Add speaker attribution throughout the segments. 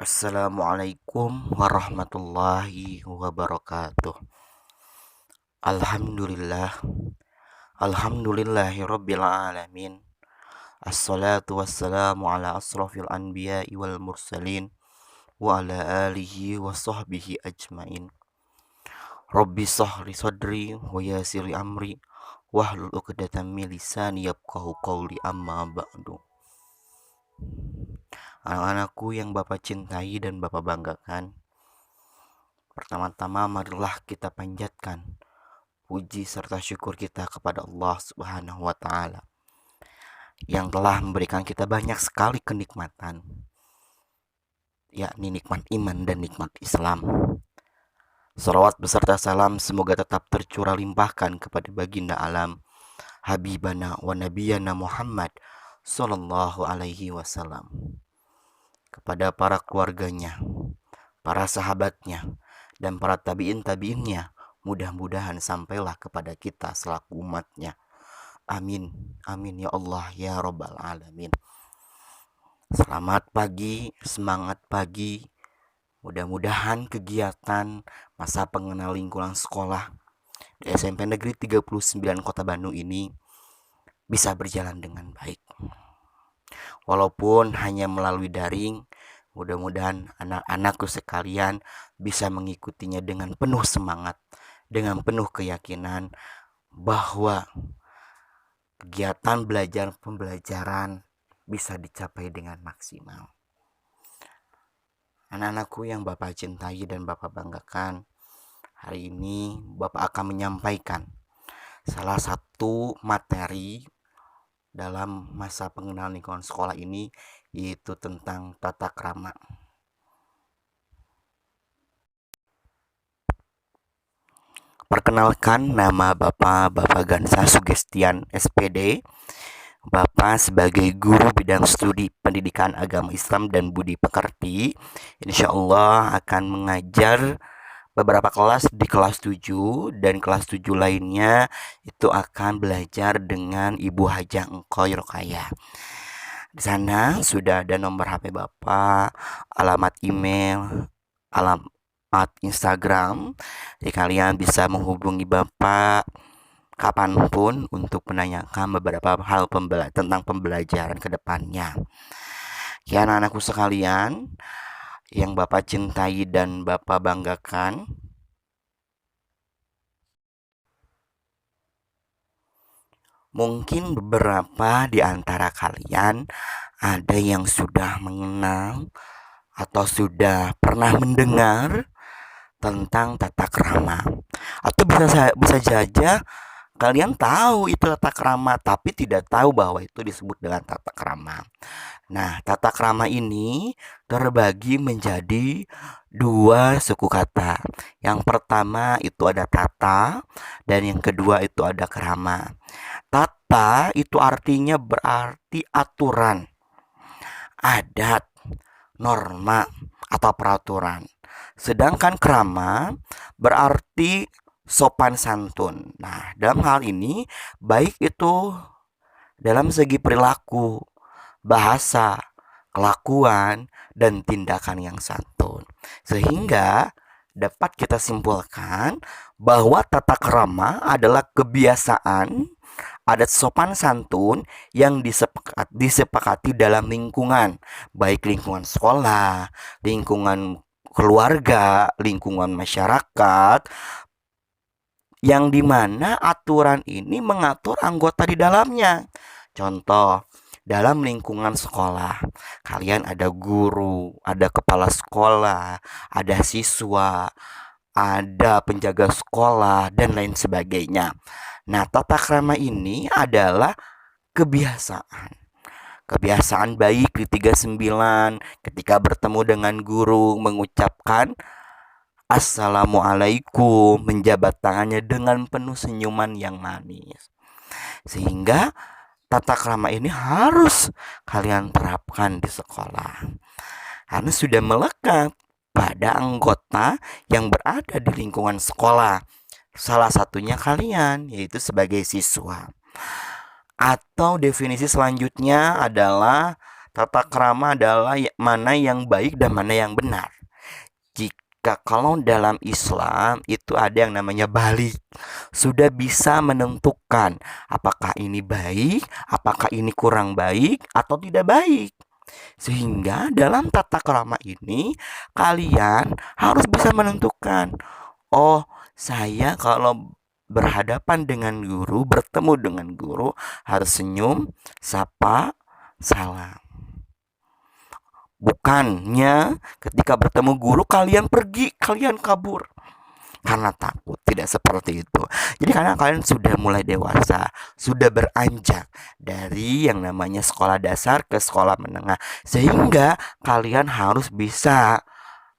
Speaker 1: Assalamualaikum warahmatullahi wabarakatuh. Alhamdulillah. Alhamdulillahi rabbil alamin. Assalatu wassalamu ala asrafil anbiya'i wal mursalin wa ala alihi wa sahbihi ajmain. Rabbi sahli sadri wa yasiri amri wahlul 'uqdatam min lisani yafqahu qawli amma ba'du. Anak-anakku yang Bapak cintai dan Bapak banggakan, pertama-tama marilah kita panjatkan puji serta syukur kita kepada Allah Subhanahu wa taala yang telah memberikan kita banyak sekali kenikmatan, yakni nikmat iman dan nikmat Islam. Salawat beserta salam semoga tetap tercurah limpahkan kepada baginda alam Habibana wa Nabiyana Muhammad Sallallahu alaihi wasallam, kepada para keluarganya, para sahabatnya, dan para tabi'in-tabi'innya. Mudah-mudahan sampailah kepada kita selaku umatnya. Amin. Amin ya Allah ya Rabbal Alamin. Selamat pagi, semangat pagi. Mudah-mudahan kegiatan masa pengenal lingkungan sekolah di SMP Negeri 39 Kota Bandung ini bisa berjalan dengan baik. Walaupun hanya melalui daring, mudah-mudahan anak-anakku sekalian bisa mengikutinya dengan penuh semangat, dengan penuh keyakinan bahwa kegiatan belajar pembelajaran bisa dicapai dengan maksimal. Anak-anakku yang Bapak cintai dan Bapak banggakan, hari ini Bapak akan menyampaikan salah satu materi dalam masa pengenalan lingkungan sekolah ini, yaitu tentang tata krama. Perkenalkan, nama Bapak Gansa Sugestian SPD. Bapak sebagai guru bidang studi pendidikan agama Islam dan budi pekerti, insya Allah akan mengajar beberapa kelas di kelas 7 dan kelas 7 lainnya itu akan belajar dengan Ibu Hajah Engkoy Rokaya. Di sana sudah ada nomor HP Bapak, alamat email, alamat Instagram. Jadi kalian bisa menghubungi Bapak kapanpun untuk menanyakan beberapa hal tentang pembelajaran ke depannya. Ya anak-anakku sekalian yang Bapak cintai dan Bapak banggakan, mungkin beberapa di antara kalian ada yang sudah mengenal atau sudah pernah mendengar tentang tata krama, atau bisa saja kalian tahu itu tata krama tapi tidak tahu bahwa itu disebut dengan tata krama. Nah, tata krama ini terbagi menjadi dua suku kata. Yang pertama itu ada tata dan yang kedua itu ada krama. Tata itu artinya berarti aturan, adat, norma, atau peraturan. Sedangkan krama berarti sopan santun. Nah, dalam hal ini baik itu dalam segi perilaku, bahasa, kelakuan, dan tindakan yang santun. Sehingga dapat kita simpulkan bahwa tata krama adalah kebiasaan adat sopan santun yang disepakati dalam lingkungan, baik lingkungan sekolah, lingkungan keluarga, lingkungan masyarakat, yang dimana aturan ini mengatur anggota di dalamnya. Contoh, dalam lingkungan sekolah, kalian ada guru, ada kepala sekolah, ada siswa, ada penjaga sekolah, dan lain sebagainya. Nah, tata krama ini adalah kebiasaan. Kebiasaan baik di 39 ketika bertemu dengan guru mengucapkan Assalamualaikum, menjabat tangannya dengan penuh senyuman yang manis. Sehingga tata krama ini harus kalian terapkan di sekolah, karena sudah melekat pada anggota yang berada di lingkungan sekolah. Salah satunya kalian, yaitu sebagai siswa. Atau definisi selanjutnya adalah Tata krama adalah mana yang baik dan mana yang benar. Jika kalau dalam Islam itu ada yang namanya balik, sudah bisa menentukan apakah ini baik, apakah ini kurang baik atau tidak baik. Sehingga dalam tata krama ini kalian harus bisa menentukan, oh, saya kalau berhadapan dengan guru, bertemu dengan guru harus senyum, sapa, salam. Bukannya ketika bertemu guru kalian pergi, kalian kabur karena takut. Tidak seperti itu. Jadi karena kalian sudah mulai dewasa, sudah beranjak dari yang namanya sekolah dasar ke sekolah menengah, sehingga kalian harus bisa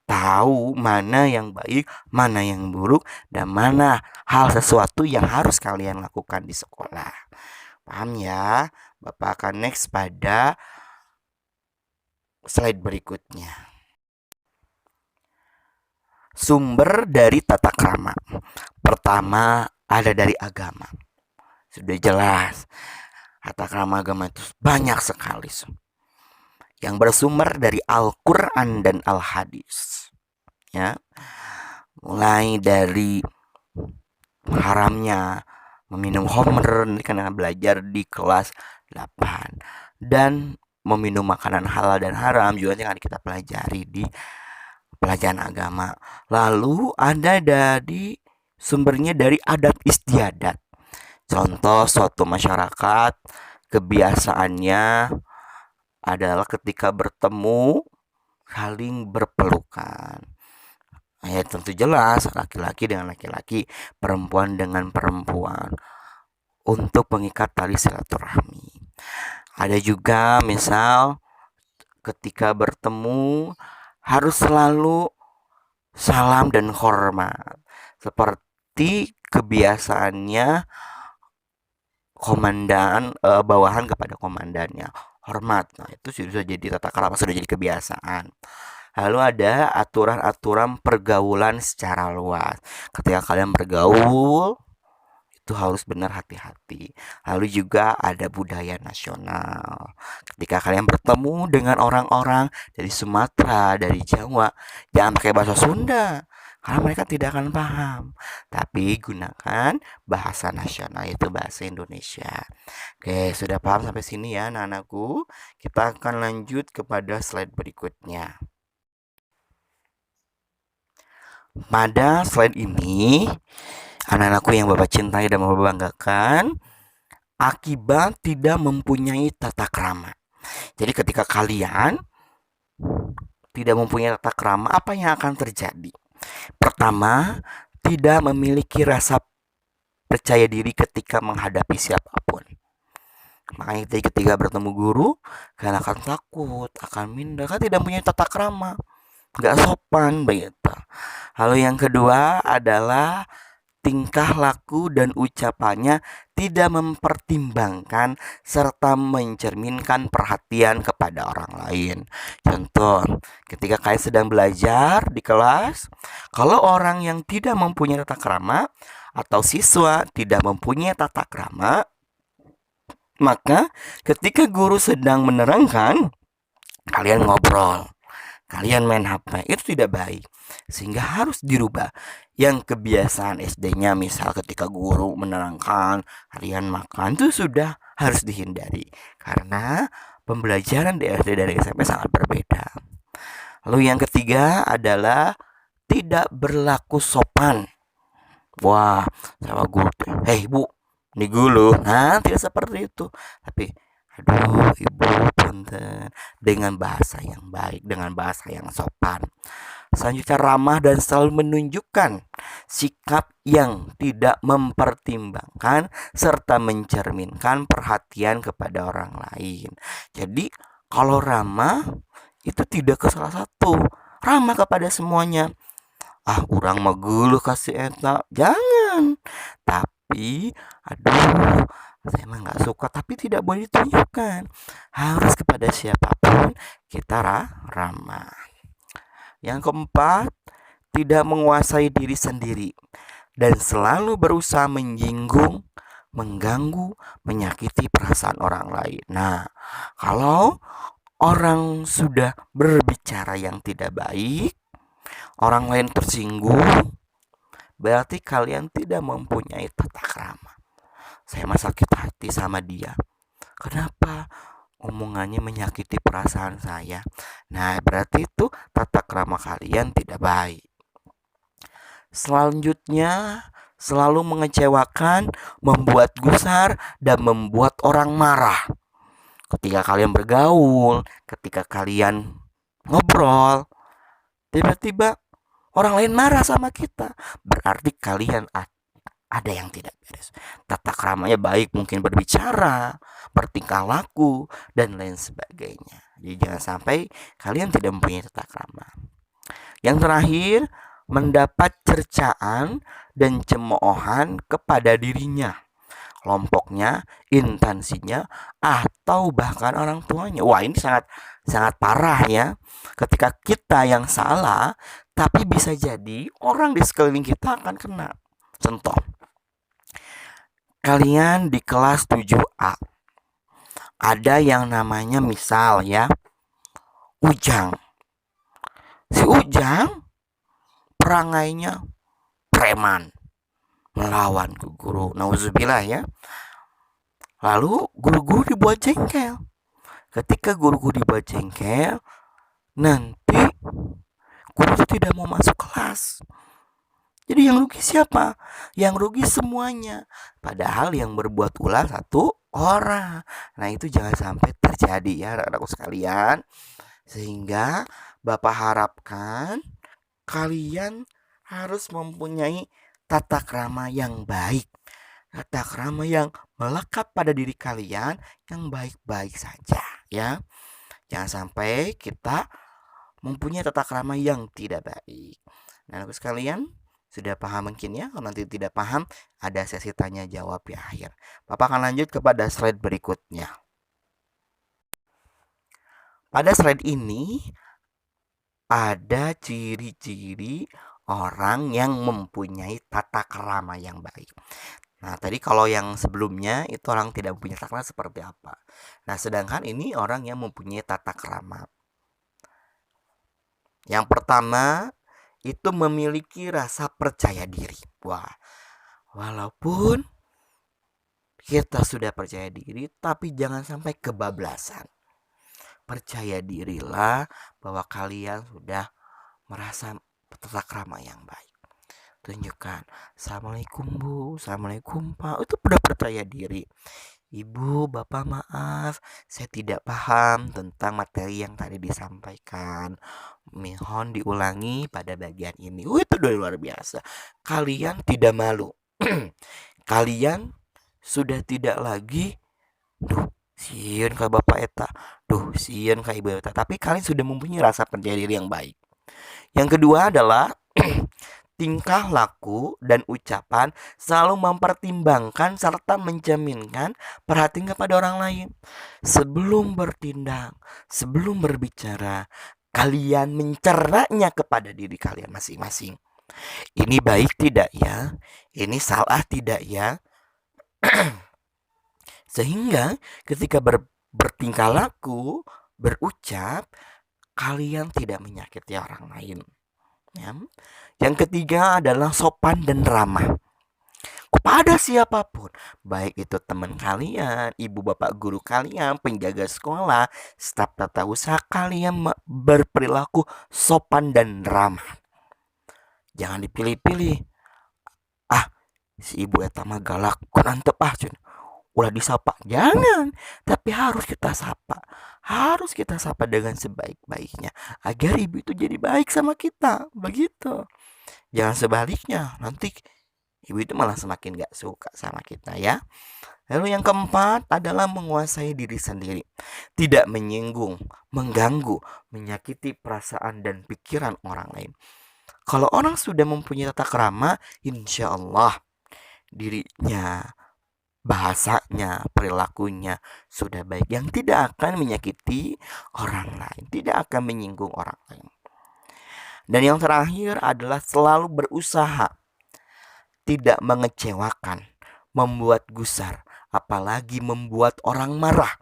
Speaker 1: tahu mana yang baik, mana yang buruk, dan mana hal sesuatu yang harus kalian lakukan di sekolah. Paham ya? Bapak akan next pada slide berikutnya. Sumber dari tata krama. Pertama ada dari agama. Sudah jelas. Tata krama agama itu banyak sekali. Yang bersumber dari Al-Quran dan Al-Hadis. Ya. Mulai dari haramnya meminum khamr, ini kan belajar di kelas 8. Dan meminum makanan halal dan haram juga akan kita pelajari di pelajaran agama. Lalu ada dari sumbernya dari adat istiadat. Contoh suatu masyarakat kebiasaannya adalah ketika bertemu saling berpelukan. Ya tentu jelas laki-laki dengan laki-laki, perempuan dengan perempuan untuk mengikat tali silaturahmi. Ada juga misal ketika bertemu harus selalu salam dan hormat. Seperti kebiasaannya komandan bawahan kepada komandannya. Hormat. Nah, itu sudah jadi tata krama, sudah jadi kebiasaan. Lalu ada aturan-aturan pergaulan secara luas. Ketika kalian bergaul, itu harus benar hati-hati. Lalu juga ada budaya nasional. Ketika kalian bertemu dengan orang-orang dari Sumatera, dari Jawa, jangan pakai bahasa Sunda, karena mereka tidak akan paham. Tapi gunakan bahasa nasional, yaitu bahasa Indonesia. Oke, sudah paham sampai sini ya anak-anakku? Kita akan lanjut kepada slide berikutnya. Pada slide ini, anak-anakku yang Bapak cintai dan Bapak banggakan, akibat tidak mempunyai tata krama. Jadi ketika kalian tidak mempunyai tata krama, apa yang akan terjadi? Pertama, tidak memiliki rasa percaya diri ketika menghadapi siapapun. Makanya ketika bertemu guru, kalian akan takut, akan minder, kan tidak punya tata krama, nggak sopan begitu. Lalu yang kedua adalah tingkah laku dan ucapannya tidak mempertimbangkan serta mencerminkan perhatian kepada orang lain. Contoh, ketika kalian sedang belajar di kelas, kalau orang yang tidak mempunyai tata krama atau siswa tidak mempunyai tata krama, maka ketika guru sedang menerangkan, kalian ngobrol, kalian main HP, itu tidak baik. Sehingga harus dirubah. Yang kebiasaan SD-nya misal ketika guru menerangkan, kalian makan, itu sudah harus dihindari. Karena pembelajaran di SD dan SMP sangat berbeda. Lalu yang ketiga adalah tidak berlaku sopan. Wah, sama guru, hei bu, ini guru. Nah, tidak seperti itu. Tapi aduh, ibu, punten, dengan bahasa yang baik, dengan bahasa yang sopan. Selanjutnya ramah dan selalu menunjukkan sikap yang tidak mempertimbangkan serta mencerminkan perhatian kepada orang lain. Jadi kalau ramah itu tidak ke salah satu, ramah kepada semuanya. Ah, urang mah geuleuh kasih eta, jangan. Tapi aduh, saya mah nggak suka, tapi tidak boleh ditunjukkan. Harus kepada siapapun kita ramah. Yang keempat, tidak menguasai diri sendiri dan selalu berusaha menyinggung, mengganggu, menyakiti perasaan orang lain. Nah, kalau orang sudah berbicara yang tidak baik, orang lain tersinggung, berarti kalian tidak mempunyai tata krama. Saya mah sakit hati sama dia. Kenapa? Omongannya menyakiti perasaan saya. Nah, berarti itu tata krama kalian tidak baik. Selanjutnya, selalu mengecewakan, membuat gusar, dan membuat orang marah. Ketika kalian bergaul, ketika kalian ngobrol, tiba-tiba orang lain marah sama kita. Berarti kalian ada yang tidak beres. Tata keramanya baik, mungkin berbicara, bertingkah laku, dan lain sebagainya. Jadi jangan sampai kalian tidak mempunyai tata krama. Yang terakhir, mendapat cercaan dan cemoohan kepada dirinya, kelompoknya, instansinya, atau bahkan orang tuanya. Wah, ini sangat sangat parah ya. Ketika kita yang salah, tapi bisa jadi orang di sekeliling kita akan kena. Contoh, kalian di kelas 7A, ada yang namanya misal ya, Ujang. Si Ujang perangainya preman, melawan ke guru. Nauzubillah ya. Lalu guru-guru dibuat jengkel. Ketika guru-guru dibuat jengkel, nanti guru itu tidak mau masuk kelas. Jadi yang rugi siapa? Yang rugi semuanya. Padahal yang berbuat ulah satu orang. Nah, itu jangan sampai terjadi ya anak-anakku sekalian. Sehingga Bapak harapkan kalian harus mempunyai tata krama yang baik. Tata krama yang melekat pada diri kalian yang baik-baik saja ya. Jangan sampai kita mempunyai tata krama yang tidak baik. Nah, anak sekalian, sudah paham mungkin ya? Kalau nanti tidak paham, ada sesi tanya jawab di akhir. Bapak akan lanjut kepada slide berikutnya. Pada slide ini ada ciri-ciri orang yang mempunyai tata krama yang baik. Nah, tadi kalau yang sebelumnya itu orang tidak mempunyai tata krama seperti apa. Nah, sedangkan ini orang yang mempunyai tata krama. Yang pertama, itu memiliki rasa percaya diri. Wah, walaupun kita sudah percaya diri, tapi jangan sampai kebablasan. Percaya dirilah bahwa kalian sudah merasa tata krama yang baik. Tunjukkan, Assalamualaikum Bu, Assalamualaikum Pak. Itu sudah percaya diri. Ibu, Bapak maaf, saya tidak paham tentang materi yang tadi disampaikan. Mohon diulangi pada bagian ini. Itu udah luar biasa. Kalian tidak malu. Kalian sudah tidak lagi, duh, sieun ka Bapak Eta, duh, sieun ka Ibu Eta. Tapi kalian sudah mempunyai rasa percaya diri yang baik. Yang kedua adalah tingkah laku dan ucapan selalu mempertimbangkan serta mencerminkan perhatian kepada orang lain. Sebelum bertindak, sebelum berbicara, kalian mencernanya kepada diri kalian masing-masing. Ini baik tidak ya? Ini salah tidak ya? Sehingga ketika bertingkah laku, berucap, kalian tidak menyakiti orang lain. Ya. Yang ketiga adalah sopan dan ramah kepada siapapun, baik itu teman kalian, ibu bapak guru kalian, penjaga sekolah, staf tata usaha, kalian berperilaku sopan dan ramah. Jangan dipilih-pilih. Ah, si ibu eta mah galak, kunantep ulah disapa. Jangan, tapi harus kita sapa. Harus kita sapa dengan sebaik-baiknya agar ibu itu jadi baik sama kita. Begitu. Jangan sebaliknya, nanti ibu itu malah semakin gak suka sama kita ya. Lalu yang keempat adalah menguasai diri sendiri. Tidak menyinggung, mengganggu, menyakiti perasaan dan pikiran orang lain. Kalau orang sudah mempunyai tata krama, insya Allah dirinya, bahasanya, perilakunya sudah baik, yang tidak akan menyakiti orang lain, tidak akan menyinggung orang lain. Dan yang terakhir adalah selalu berusaha tidak mengecewakan, membuat gusar, apalagi membuat orang marah.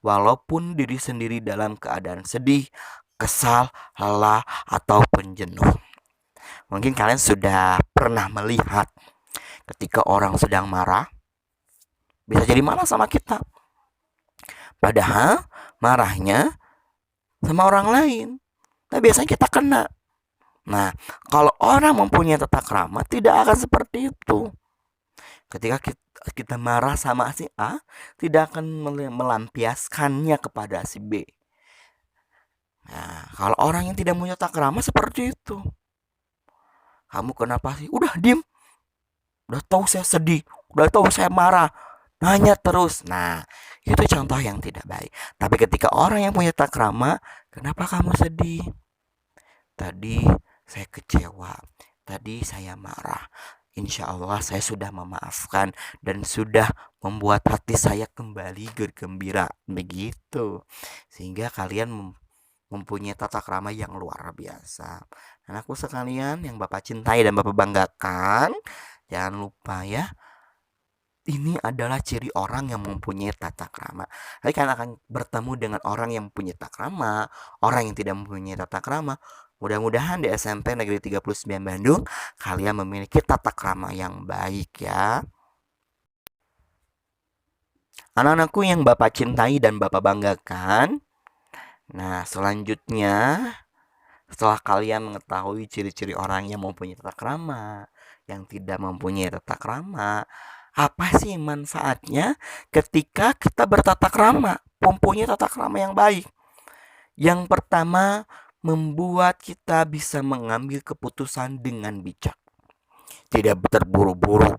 Speaker 1: walaupun diri sendiri dalam keadaan sedih, kesal, lelah, ataupun jenuh. Mungkin kalian sudah pernah melihat ketika orang sedang marah, bisa jadi marah sama kita. Padahal marahnya sama orang lain. Nah, biasanya kita kena. Nah, kalau orang mempunyai tata krama tidak akan seperti itu. Ketika kita marah sama si A, tidak akan melampiaskannya kepada si B. Nah, kalau orang yang tidak punya tata krama seperti itu. Kamu kenapa sih? Udah diem. Udah tahu saya sedih, udah tahu saya marah, nanya terus. Nah, itu contoh yang tidak baik. Tapi ketika orang yang punya takrama, kenapa kamu sedih? Tadi saya kecewa, tadi saya marah. Insya Allah saya sudah memaafkan dan sudah membuat hati saya kembali bergembira. Begitu. Sehingga kalian mempunyai tata krama yang luar biasa. Anakku sekalian yang Bapak cintai dan Bapak banggakan, jangan lupa ya, ini adalah ciri orang yang mempunyai tata krama. Nanti kalian akan bertemu dengan orang yang mempunyai tata krama, orang yang tidak mempunyai tata krama. Mudah-mudahan di SMP Negeri 39 Bandung, kalian memiliki tata krama yang baik ya. Anak-anakku yang Bapak cintai dan Bapak banggakan, nah selanjutnya, setelah kalian mengetahui ciri-ciri orang yang mempunyai tata krama, yang tidak mempunyai tata krama, apa sih manfaatnya ketika kita bertata krama, mempunyai tata krama yang baik? Yang pertama, membuat kita bisa mengambil keputusan dengan bijak. Tidak terburu-buru,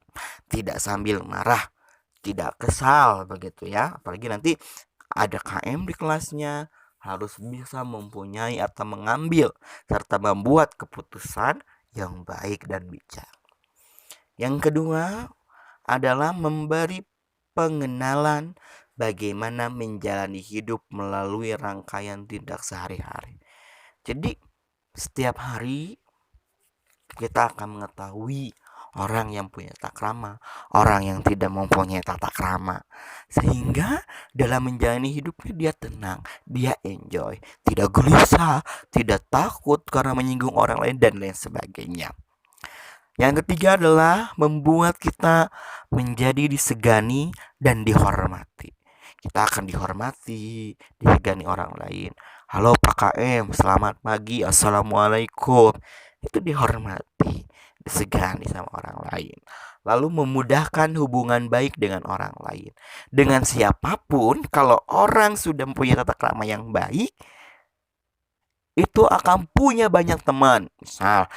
Speaker 1: tidak sambil marah, tidak kesal begitu ya. Apalagi nanti ada KM di kelasnya, harus bisa mempunyai atau mengambil serta membuat keputusan yang baik dan bijak. Yang kedua adalah memberi pengenalan bagaimana menjalani hidup melalui rangkaian tindak sehari-hari. Jadi setiap hari kita akan mengetahui orang yang punya tata krama, orang yang tidak mempunyai tata krama. Sehingga dalam menjalani hidupnya dia tenang, dia enjoy, tidak gelisah, tidak takut karena menyinggung orang lain dan lain sebagainya. Yang ketiga adalah membuat kita menjadi disegani dan dihormati. Kita akan dihormati, disegani orang lain. Halo Pak KM, selamat pagi, assalamualaikum. Itu dihormati, disegani sama orang lain. Lalu memudahkan hubungan baik dengan orang lain. Dengan siapapun, kalau orang sudah mempunyai tata krama yang baik, itu akan punya banyak teman. Misal,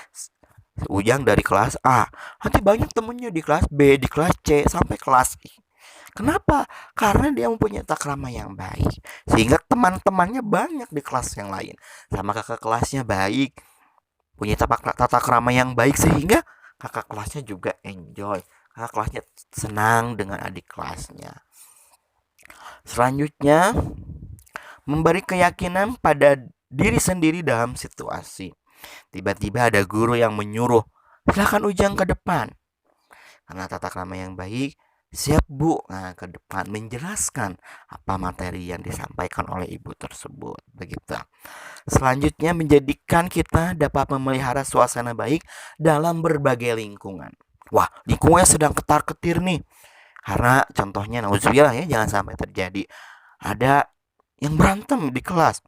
Speaker 1: Ujang dari kelas A, nanti banyak temennya di kelas B, di kelas C, sampai kelas I. Kenapa? Karena dia mempunyai tata krama yang baik. Sehingga teman-temannya banyak di kelas yang lain. Sama kakak kelasnya baik, punya tata krama yang baik, sehingga kakak kelasnya juga enjoy, kakak kelasnya senang dengan adik kelasnya. Selanjutnya, memberi keyakinan pada diri sendiri dalam situasi. Tiba-tiba ada guru yang menyuruh, silakan Ujang ke depan. Karena tata krama yang baik, siap Bu, nah ke depan menjelaskan apa materi yang disampaikan oleh ibu tersebut. Begitu. Selanjutnya, menjadikan kita dapat memelihara suasana baik dalam berbagai lingkungan. Wah, lingkungannya sedang ketar-ketir nih. Karena contohnya, nauzubillah ya, jangan sampai terjadi ada yang berantem di kelas.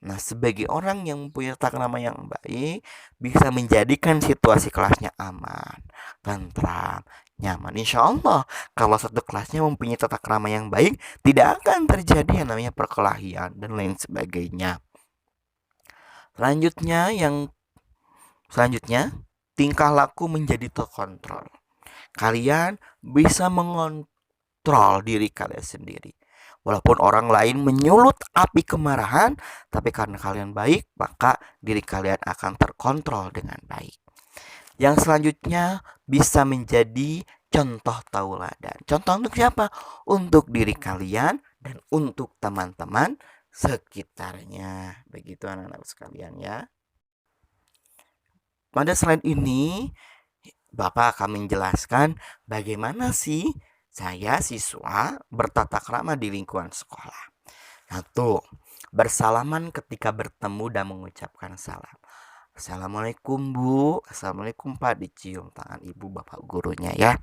Speaker 1: Nah, sebagai orang yang mempunyai tata krama yang baik, bisa menjadikan situasi kelasnya aman, tentram, nyaman. Insya Allah, kalau satu kelasnya mempunyai tata krama yang baik, tidak akan terjadi yang namanya perkelahian dan lain sebagainya. Selanjutnya, tingkah laku menjadi terkontrol. Kalian bisa mengontrol diri kalian sendiri. Walaupun orang lain menyulut api kemarahan, tapi karena kalian baik, maka diri kalian akan terkontrol dengan baik. Yang selanjutnya, bisa menjadi contoh tauladan. Contoh untuk siapa? Untuk diri kalian dan untuk teman-teman sekitarnya. Begitu anak-anak sekalian ya. Pada slide ini, Bapak akan menjelaskan bagaimana sih saya siswa bertata krama di lingkungan sekolah. Satu, bersalaman ketika bertemu dan mengucapkan salam. Assalamualaikum Bu, Assalamualaikum Pak, dicium tangan ibu bapak gurunya ya.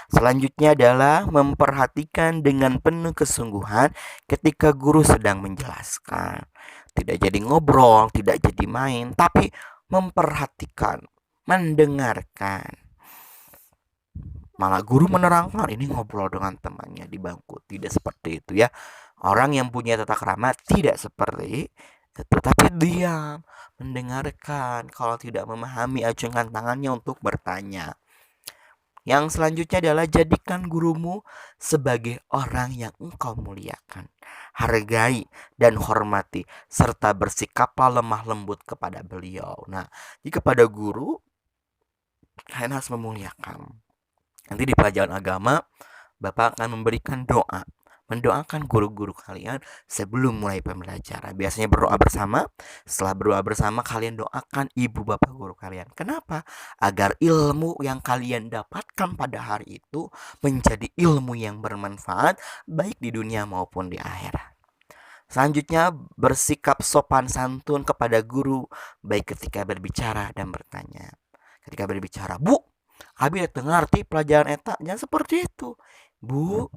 Speaker 1: Selanjutnya adalah memperhatikan dengan penuh kesungguhan ketika guru sedang menjelaskan. Tidak jadi ngobrol, tidak jadi main, tapi memperhatikan, mendengarkan. Malah guru menerangkan ini ngobrol dengan temannya di bangku. Tidak seperti itu ya. Orang yang punya tata krama tidak seperti itu, tapi diam, mendengarkan. Kalau tidak memahami, acungkan tangannya untuk bertanya. Yang selanjutnya adalah jadikan gurumu sebagai orang yang engkau muliakan. Hargai dan hormati, serta bersikaplah lemah lembut kepada beliau. Nah, jika kepada guru, kalian harus memuliakan. Nanti di pelajaran agama, Bapak akan memberikan doa, mendoakan guru-guru kalian sebelum mulai pembelajaran. Biasanya berdoa bersama. Setelah berdoa bersama, kalian doakan ibu bapak guru kalian. Kenapa? Agar ilmu yang kalian dapatkan pada hari itu menjadi ilmu yang bermanfaat baik di dunia maupun di akhirat. Selanjutnya, bersikap sopan santun kepada guru baik ketika berbicara dan bertanya. Ketika berbicara, Bu, abi ngerti pelajaran eta, jangan seperti itu. Bu,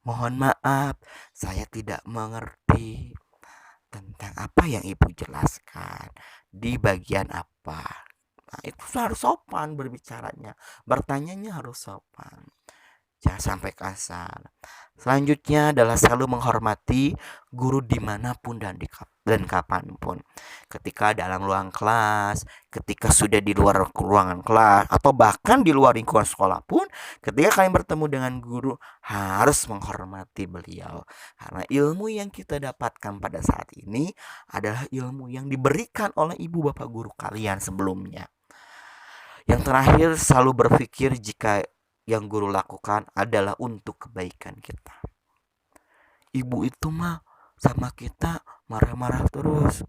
Speaker 1: mohon maaf, saya tidak mengerti tentang apa yang ibu jelaskan di bagian apa. Nah, itu harus sopan berbicaranya, bertanyanya harus sopan. Jangan sampai kasar. Selanjutnya adalah selalu menghormati guru dimanapun dan kapanpun. Ketika dalam ruang kelas, ketika sudah di luar ruangan kelas, atau bahkan di luar lingkungan sekolah pun, ketika kalian bertemu dengan guru, harus menghormati beliau. Karena ilmu yang kita dapatkan pada saat ini adalah ilmu yang diberikan oleh ibu bapak guru kalian sebelumnya. Yang terakhir, selalu berpikir jika yang guru lakukan adalah untuk kebaikan kita. Ibu itu mah sama kita marah-marah terus.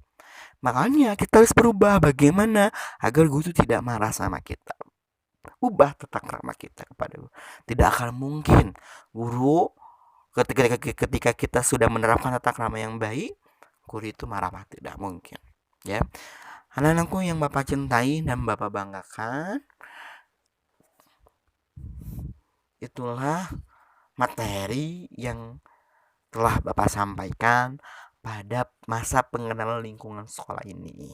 Speaker 1: Makanya kita harus berubah bagaimana agar guru itu tidak marah sama kita. Ubah tata krama kita kepada guru. Tidak akan mungkin guru ketika kita sudah menerapkan tata krama yang baik, guru itu marah-marah, tidak mungkin. Ya, anak-anakku yang Bapak cintai dan Bapak banggakan, itulah materi yang telah Bapak sampaikan pada masa pengenalan lingkungan sekolah ini.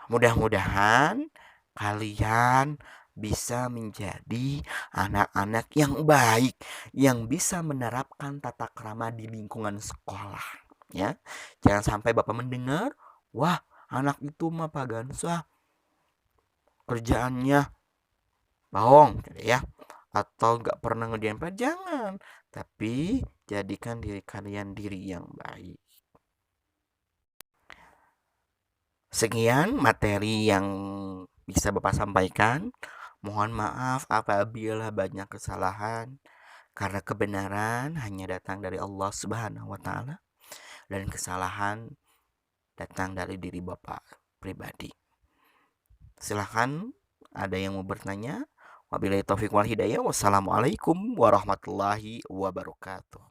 Speaker 1: Mudah-mudahan kalian bisa menjadi anak-anak yang baik, yang bisa menerapkan tata krama di lingkungan sekolah. Ya, jangan sampai Bapak mendengar, wah anak itu mah Pak Gansah kerjaannya bohong, ya, atau nggak pernah ngerjain PR, jangan. Tapi jadikan diri kalian diri yang baik. Sekian materi yang bisa Bapak sampaikan. Mohon maaf apabila banyak kesalahan, karena kebenaran hanya datang dari Allah Subhanahu wa taala dan kesalahan datang dari diri Bapak pribadi. Silahkan ada yang mau bertanya. Wabillahi taufiq wal hidayah. Wassalamualaikum warahmatullahi wabarakatuh.